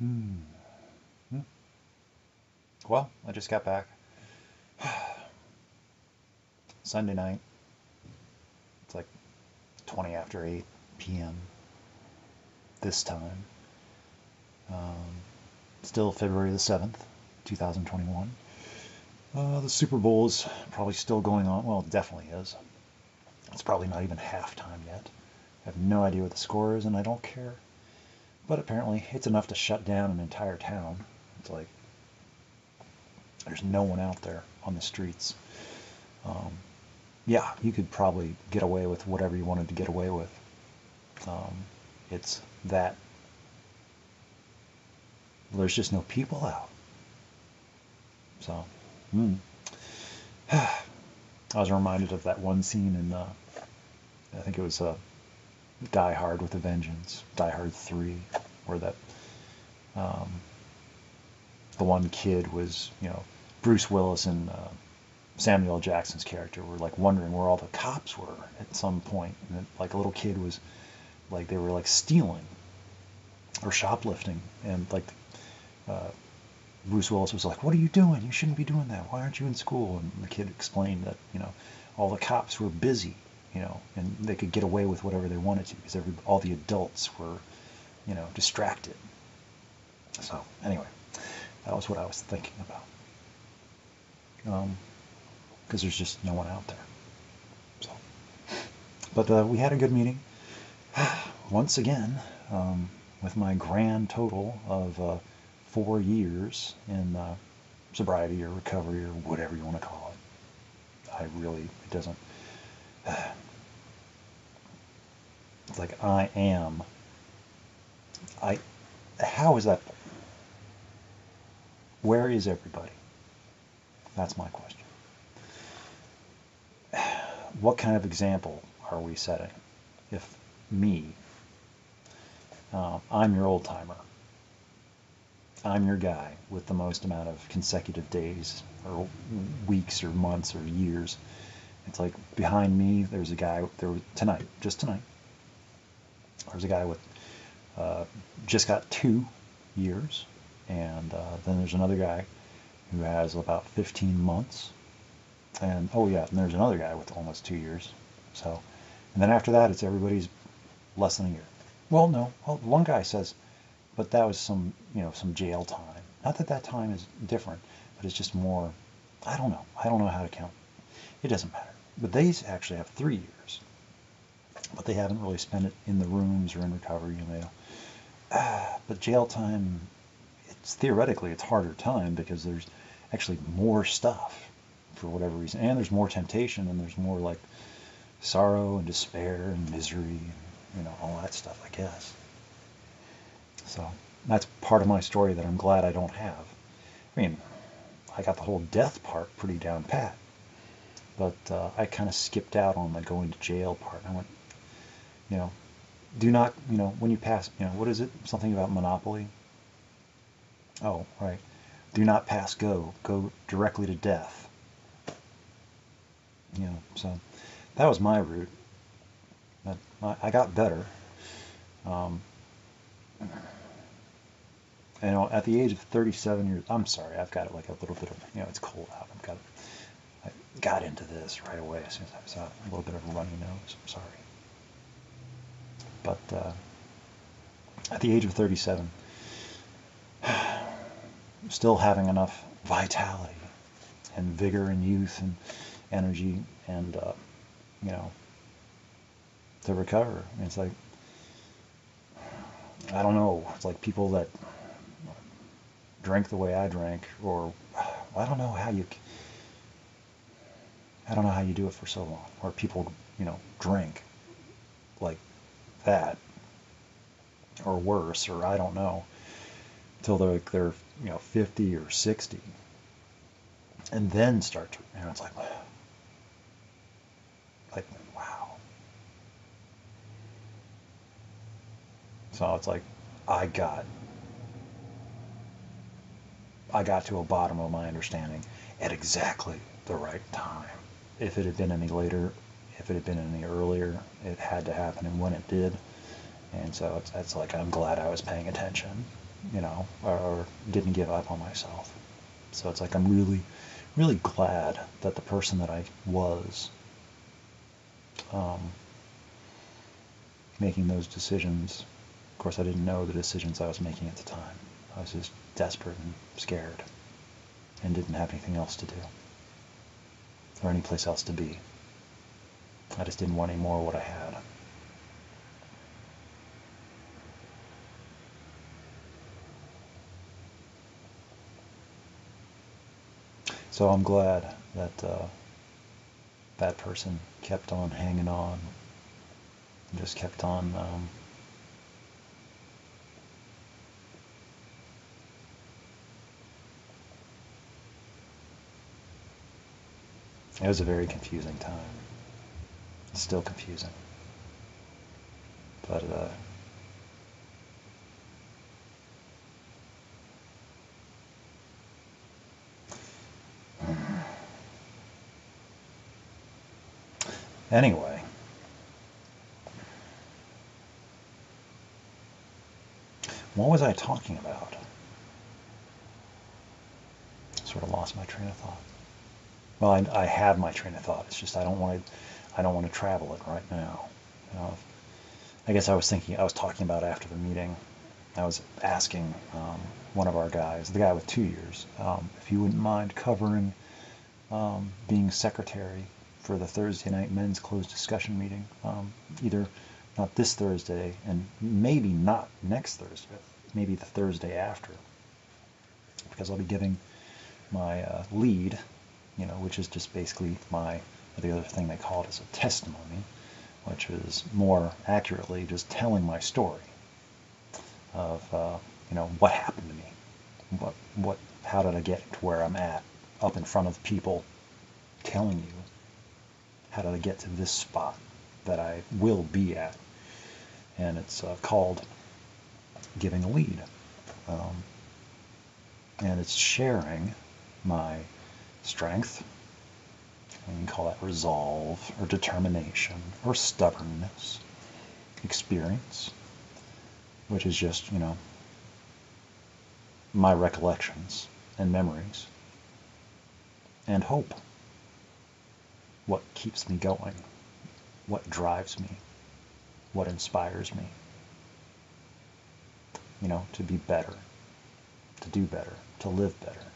Hmm. Well, I just got back. Sunday night. It's like 20 after 8 p.m. this time. Um, Still February the 7th, 2021. The Super Bowl is probably still going on. Well, it definitely is. It's probably not even halftime yet. I have no idea what the score is, and I don't care. But apparently, it's enough to shut down an entire town. It's like there's no one out there on the streets. Um, yeah, you could probably get away with whatever you wanted to get away with. Um, it's that there's just no people out. So, mm. I was reminded of that one scene in, I think it was Die Hard with a Vengeance, Die Hard 3, where that um, the one kid was, Bruce Willis and Samuel L. Jackson's character were like wondering where all the cops were at some point, and then, like a little kid was like they were like stealing or shoplifting, and like uh, Bruce Willis was like, "What are you doing? You shouldn't be doing that. Why aren't you in school?" And the kid explained that all the cops were busy, and they could get away with whatever they wanted to because all the adults were distracted. So anyway, that was what I was thinking about. Because there's just no one out there. So, but we had a good meeting once again, with my grand total of 4 years in sobriety or recovery or whatever you want to call it. It doesn't. It's like I. How is that? Where is everybody? That's my question. What kind of example are we setting? If me, I'm your old timer. I'm your guy with the most amount of consecutive days or weeks or months or years. It's like behind me, there's a guy, just tonight, there's a guy with just got 2 years. And then there's another guy who has about 15 months. And oh yeah, and there's another guy with almost 2 years. So, and then after that, it's everybody's less than a year. Well, no, one guy says, but that was some jail time. Not that that time is different, but it's just more. I don't know. I don't know how to count. It doesn't matter. But they actually have 3 years, but they haven't really spent it in the rooms or in recovery. But jail time, theoretically it's harder time because there's actually more stuff for whatever reason, and there's more temptation, and there's more like sorrow and despair and misery, and all that stuff, I guess. So that's part of my story that I'm glad I don't have. I mean, I got the whole death part pretty down pat, but I kind of skipped out on the going to jail part. I went, do not, when you pass, what is it? Something about Monopoly? Oh, right. Do not pass go. Go directly to death. So that was my route. But I got better. Um, at the age of 37 years, I'm sorry, I've got like a little bit of, it's cold out. I got into this right away as soon as I saw a little bit of a runny nose. I'm sorry. But at the age of 37, still having enough vitality and vigor and youth and energy and, to recover. I mean, it's like, I don't know, it's like people that drink the way I drank, or I don't know how you do it for so long, or people, drink like that, or worse, or I don't know, till they're 50 or 60, and then start to, it's like wow. So it's like I got to a bottom of my understanding at exactly the right time. If it had been any later, if it had been any earlier, it had to happen, and when it did. And so it's like I'm glad I was paying attention. or didn't give up on myself. So it's like I'm really, really glad that the person that I was, um, making those decisions. Of course, I didn't know the decisions I was making at the time. I was just desperate and scared and didn't have anything else to do or any place else to be. I just didn't want any more of what I had. So I'm glad that that person kept on hanging on, and just kept on it was a very confusing time. It's still confusing. But anyway, what was I talking about? Sort of lost my train of thought. Well, I have my train of thought. It's just I don't want to travel it right now. I guess I was talking about after the meeting. I was asking one of our guys, the guy with 2 years, if he wouldn't mind covering being secretary for the Thursday night men's closed discussion meeting. Either not this Thursday and maybe not next Thursday, maybe the Thursday after, because I'll be giving my lead, which is just basically the other thing they call it is a testimony, which is more accurately just telling my story of what happened to me, how did I get to where I'm at, up in front of people, telling you how did I get to this spot that I will be at, and it's called giving a lead, and it's sharing my strength. You can call that resolve or determination or stubbornness, experience, which is just, my recollections and memories, and hope. What keeps me going, what drives me, what inspires me, to be better, to do better, to live better,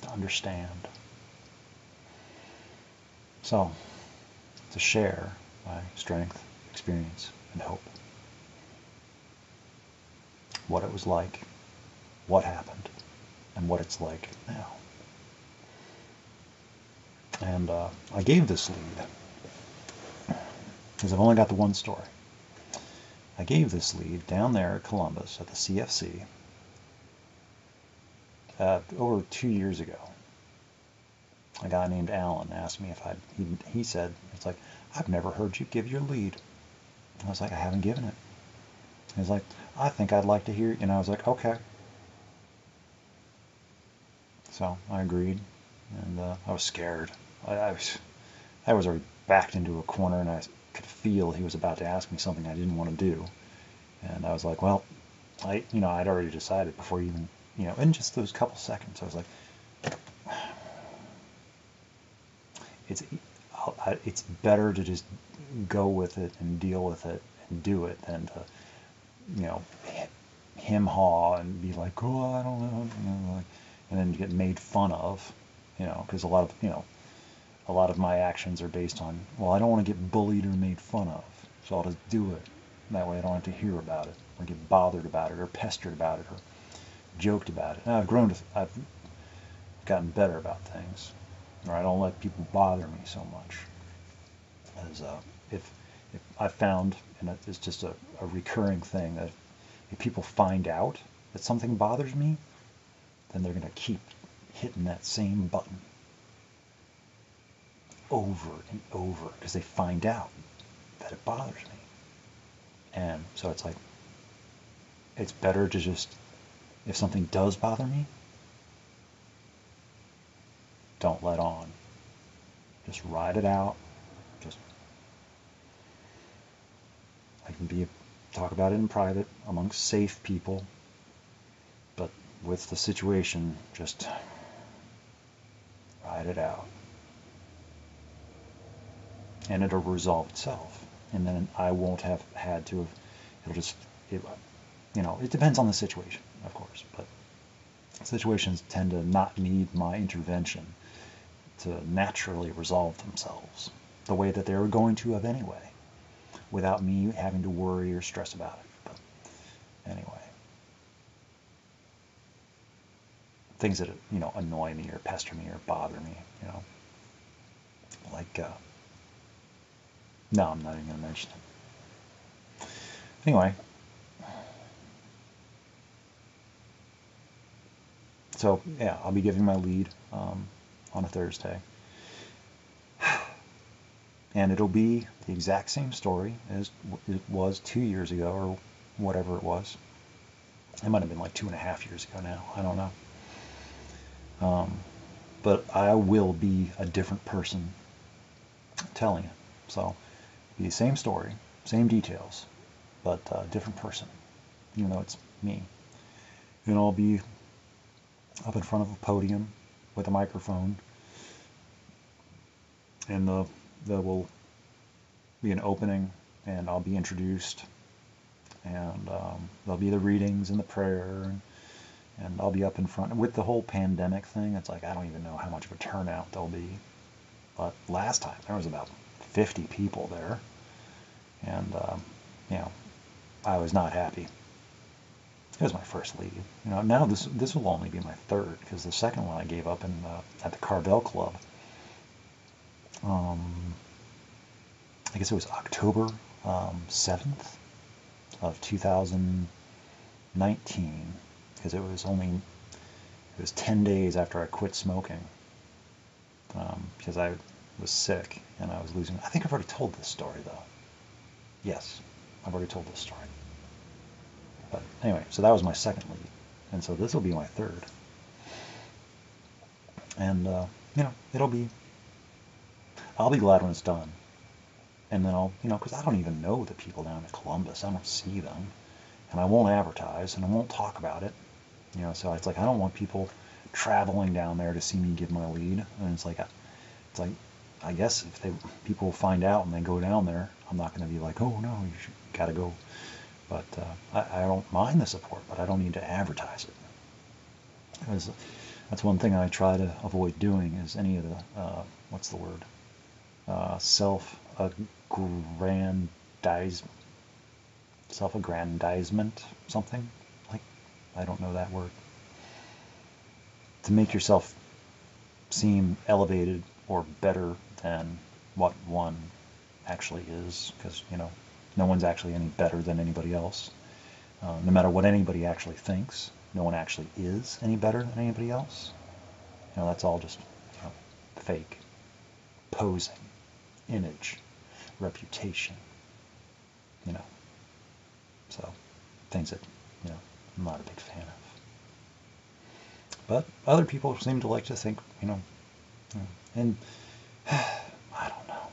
to understand. So, to share my strength, experience, and hope. What it was like, what happened, and what it's like now. And I gave this lead, because I've only got the one story. I gave this lead down there at Columbus at the CFC over 2 years ago. A guy named Alan asked me if he said, it's like, I've never heard you give your lead. I was like, I haven't given it. He was like, I think I'd like to hear it. And I was like, okay. So I agreed, and I was scared. I was already backed into a corner, and I could feel he was about to ask me something I didn't want to do. And I was like, well, I'd already decided before even, in just those couple seconds, I was like, it's better to just go with it and deal with it and do it than to, hem-haw and be like, oh, I don't know, and then get made fun of, because a lot of my actions are based on, well, I don't want to get bullied or made fun of, so I'll just do it. That way I don't have to hear about it or get bothered about it or pestered about it or joked about it. And I've gotten better about things, or I don't let people bother me so much. As if I found, and it's just a recurring thing, that if people find out that something bothers me, then they're going to keep hitting that same button over and over because they find out that it bothers me. And so it's like, it's better to just, if something does bother me, don't let on. Just ride it out. Just, I can talk about it in private amongst safe people, with the situation, just ride it out. And it'll resolve itself. And then I won't have had to have, it'll just, it, it depends on the situation, of course, but situations tend to not need my intervention to naturally resolve themselves the way that they were going to have anyway, without me having to worry or stress about it. But anyway, things that annoy me or pester me or bother me, like no, I'm not even going to mention it. Anyway, so yeah, I'll be giving my lead on a Thursday. And it'll be the exact same story as it was 2 years ago, or whatever it was. It might have been like 2.5 years ago now. I don't know. But I will be a different person telling it. So it'll be the same story, same details, but a different person, even though it's me. And I'll be up in front of a podium with a microphone, and there will be an opening, and I'll be introduced, and there'll be the readings and the prayer, and I'll be up in front. With the whole pandemic thing, it's like I don't even know how much of a turnout there'll be. But last time there was about 50 people there, and I was not happy. It was my first lead. Now this will only be my third, because the second one I gave up at the Carvel Club. I guess it was October 7th of 2019, because it was 10 days after I quit smoking, because I was sick and I was losing. I think I've already told this story though. Yes, I've already told this story. But anyway, so that was my second lead, and so this will be my third. And I'll be glad when it's done. And then I'll, because I don't even know the people down in Columbus. I don't see them, and I won't advertise, and I won't talk about it. So it's like I don't want people traveling down there to see me give my lead. And it's like I guess if people find out and they go down there, I'm not going to be like, oh no, you got to go. But I don't mind the support, but I don't need to advertise it. Because that's one thing I try to avoid doing, is any of the what's the word? Self-aggrandizement, something like, I don't know that word. To make yourself seem elevated or better than what one actually is, because no one's actually any better than anybody else. No matter what anybody actually thinks, no one actually is any better than anybody else. That's all just fake, posing, image, reputation, so things that I'm not a big fan of. But other people seem to like to think, and I don't know.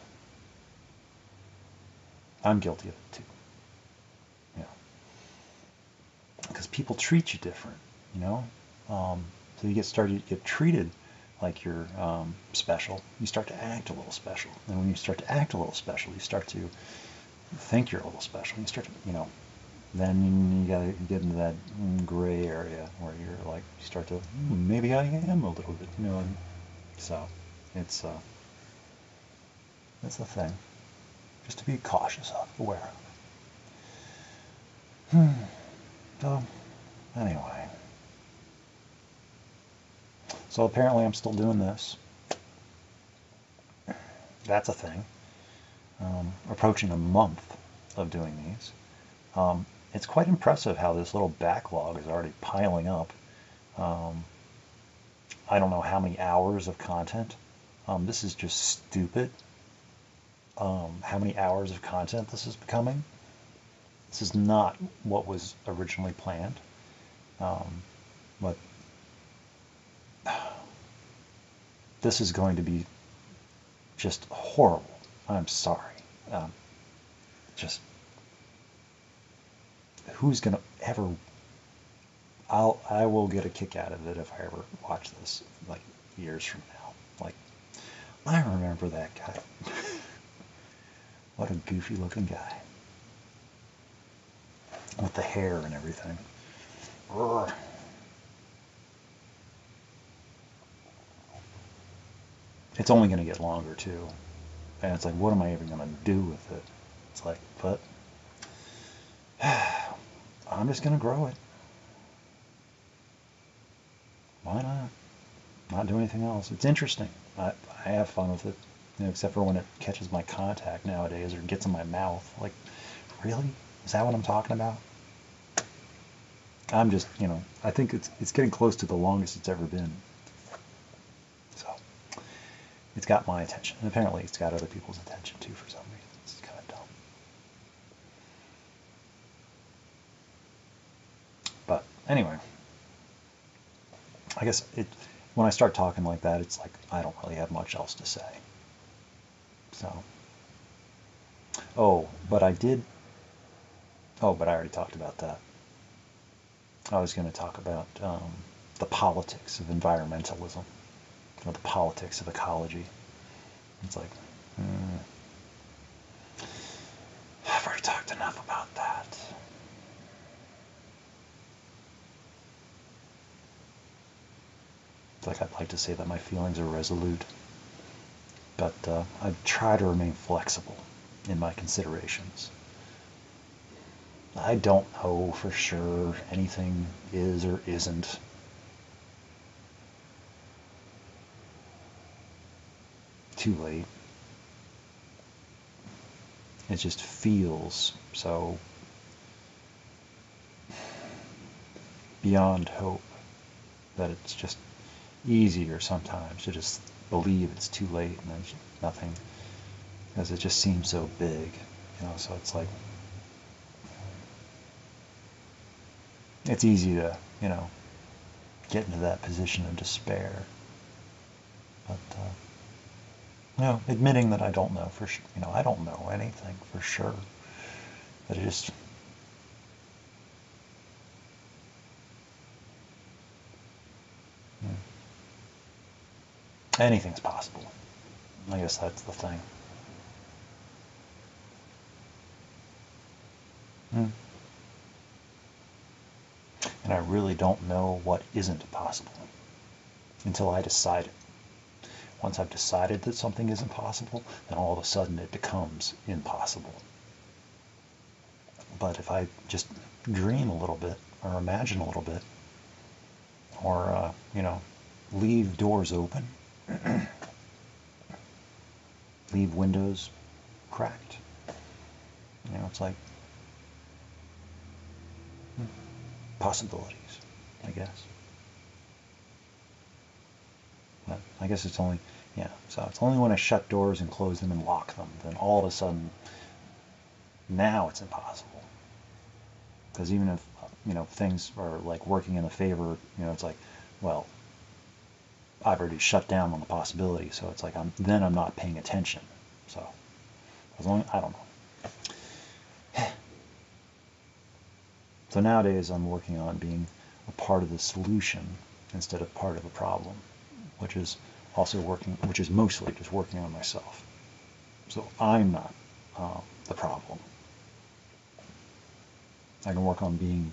I'm guilty of it too. Because people treat you different, so you get treated like you're special. You start to act a little special, and when you start to act a little special, you start to think you're a little special. You start to, then you gotta get into that gray area where you're like, you start to, maybe I am a little bit, and so it's that's the thing, just to be cautious of, aware of. So anyway, so apparently I'm still doing this. That's a thing. Approaching a month of doing these. It's quite impressive how this little backlog is already piling up. I don't know how many hours of content. This is just stupid. How many hours of content this is becoming. This is not what was originally planned. But this is going to be just horrible. I'm sorry. Just who's going to ever I will get a kick out of it if I ever watch this like years from now. Like, I remember that guy. What a goofy looking guy with the hair and everything. Urgh. It's only going to get longer too, and it's like, what am I even going to do with it? It's like, but I'm just going to grow it. Why not? Not do anything else. It's interesting. I have fun with it, except for when it catches my contact nowadays or gets in my mouth. Like, really? Is that what I'm talking about? I'm just, I think it's getting close to the longest it's ever been. So it's got my attention. And apparently it's got other people's attention too for some reason. It's kind of dumb. But anyway, I guess when I start talking like that, it's like I don't really have much else to say. So, but I did. But I already talked about that. I was going to talk about the politics of environmentalism, or the politics of ecology. It's like, I've already talked enough about that. It's like I'd like to say that my feelings are resolute, but I try to remain flexible in my considerations. I don't know for sure anything is or isn't. Too late. It just feels so beyond hope that it's just easier sometimes to just believe it's too late and there's nothing, because it just seems so big, so it's like, it's easy to, get into that position of despair. But, admitting that I don't know for sure, I don't know anything for sure, but it just, anything's possible. I guess that's the thing. And I really don't know what isn't possible until I decide it. Once I've decided that something isn't possible, then all of a sudden it becomes impossible. But if I just dream a little bit, or imagine a little bit, or, leave doors open, leave windows cracked, it's like possibilities, I guess. But I guess it's only, so it's only when I shut doors and close them and lock them, then all of a sudden, now it's impossible. Because even if, things are like working in a favor, it's like, well, I've already shut down on the possibility, so it's like I'm not paying attention. So as long, I don't know. So nowadays I'm working on being a part of the solution instead of part of the problem, which is mostly just working on myself. So I'm not the problem. I can work on being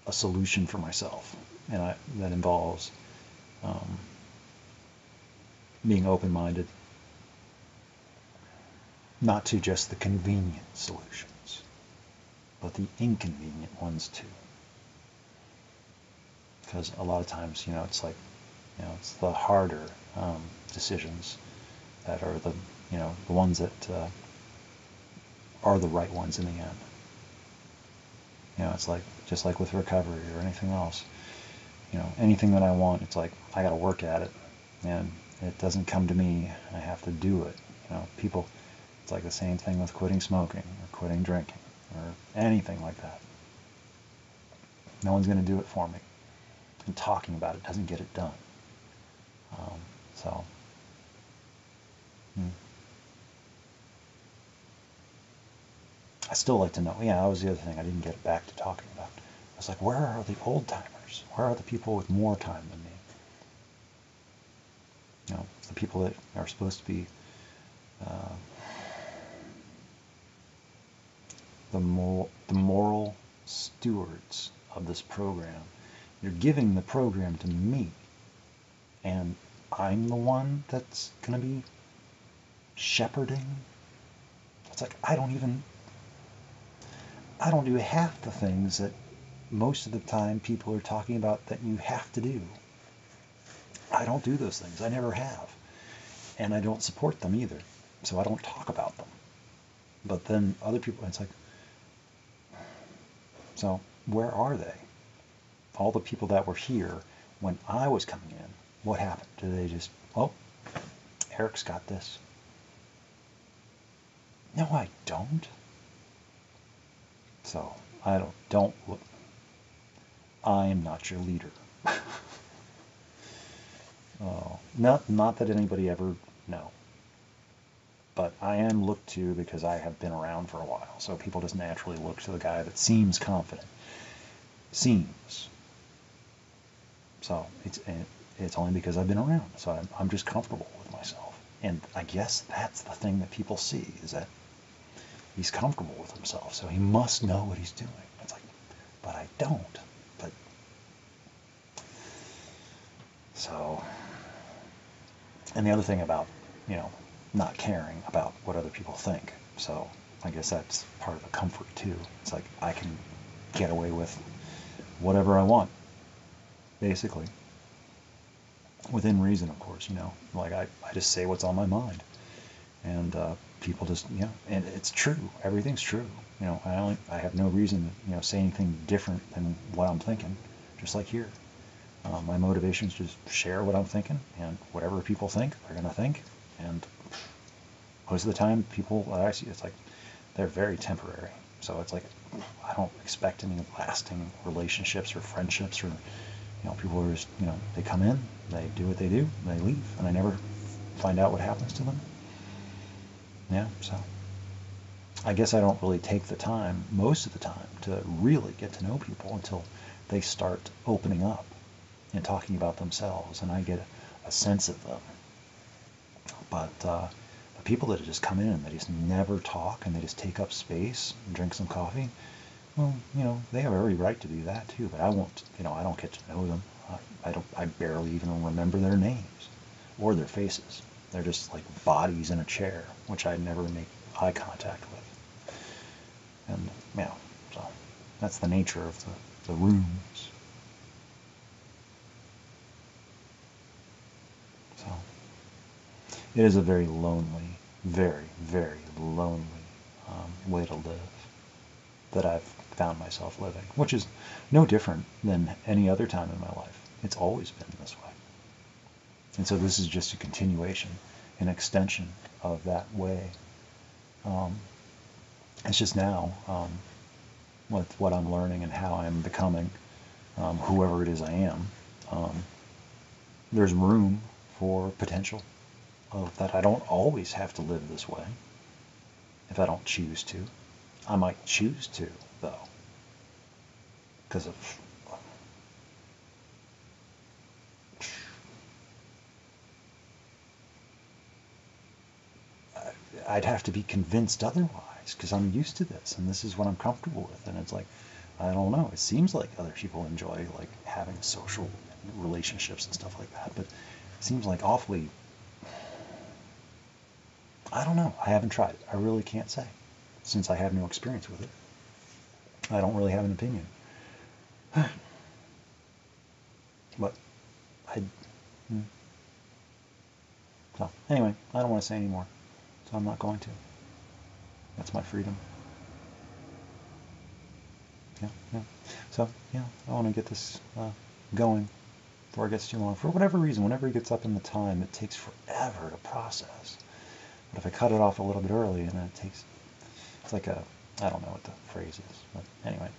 a solution for myself, and that involves being open-minded, not to just the convenient solutions, but the inconvenient ones too. Because a lot of times, it's like, it's the harder decisions that are the, the ones that are the right ones in the end. It's like, just like with recovery or anything else, anything that I want, it's like, I got to work at it, and it doesn't come to me. I have to do it. People, it's like the same thing with quitting smoking or quitting drinking or anything like that. No one's going to do it for me. And talking about it doesn't get it done. So, I still like to know. Yeah, that was the other thing I didn't get back to talking about. I It's like, where are the old timers? Where are the people with more time than me? The people that are supposed to be the moral stewards of this program. You're giving the program to me, and I'm the one that's going to be shepherding. It's like, I don't do half the things that most of the time people are talking about that you have to do. I don't do those things. I never have. And I don't support them either. So I don't talk about them. But then other people, it's like, so where are they? All the people that were here when I was coming in, what happened? Did they just, oh, Eric's got this? No, I don't. So don't look. I am not your leader. Oh, not that anybody ever, no. But I am looked to because I have been around for a while. So people just naturally look to the guy that seems confident. Seems. So it's only because I've been around. So I'm just comfortable with myself. And I guess that's the thing that people see, is that he's comfortable with himself. So he must know what he's doing. It's like, but I don't. But so, and the other thing about, not caring about what other people think. So I guess that's part of the comfort too. It's like I can get away with whatever I want, basically. Within reason, of course, like I just say what's on my mind. And people just, and it's true. Everything's true. I have no reason to, say anything different than what I'm thinking, just like here. My motivation is to just share what I'm thinking, and whatever people think, they're going to think. And most of the time, people that I see, it's like, they're very temporary. So it's like, I don't expect any lasting relationships or friendships or, people are just, they come in, they do what they do, they leave, and I never find out what happens to them. Yeah, so I guess I don't really take the time, most of the time, to really get to know people until they start opening up and talking about themselves, and I get a sense of them. But the people that just come in and they just never talk and they just take up space and drink some coffee, well, they have every right to do that too. But I won't, I don't get to know them. I barely even remember their names or their faces. They're just like bodies in a chair, which I never make eye contact with. And so that's the nature of the rooms. So it is a very lonely, very, very lonely way to live that I've found myself living, which is no different than any other time in my life. It's always been this way. And so this is just a continuation, an extension of that way. It's just now, with what I'm learning and how I'm becoming, whoever it is I am, there's room for potential of that I don't always have to live this way if I don't choose to. I might choose to, though, because of I'd have to be convinced otherwise, because I'm used to this and this is what I'm comfortable with. And it's like, I don't know, it seems like other people enjoy like having social relationships and stuff like that, but it seems like awfully, I don't know, I haven't tried it. I really can't say, since I have no experience with it. I don't really have an opinion. But so anyway, I don't want to say any more, so I'm not going to. That's my freedom. Yeah. So I want to get this going before it gets too long. For whatever reason, whenever it gets up in the time, it takes forever to process. But if I cut it off a little bit early, and then it's like I don't know what the phrase is, but anyway.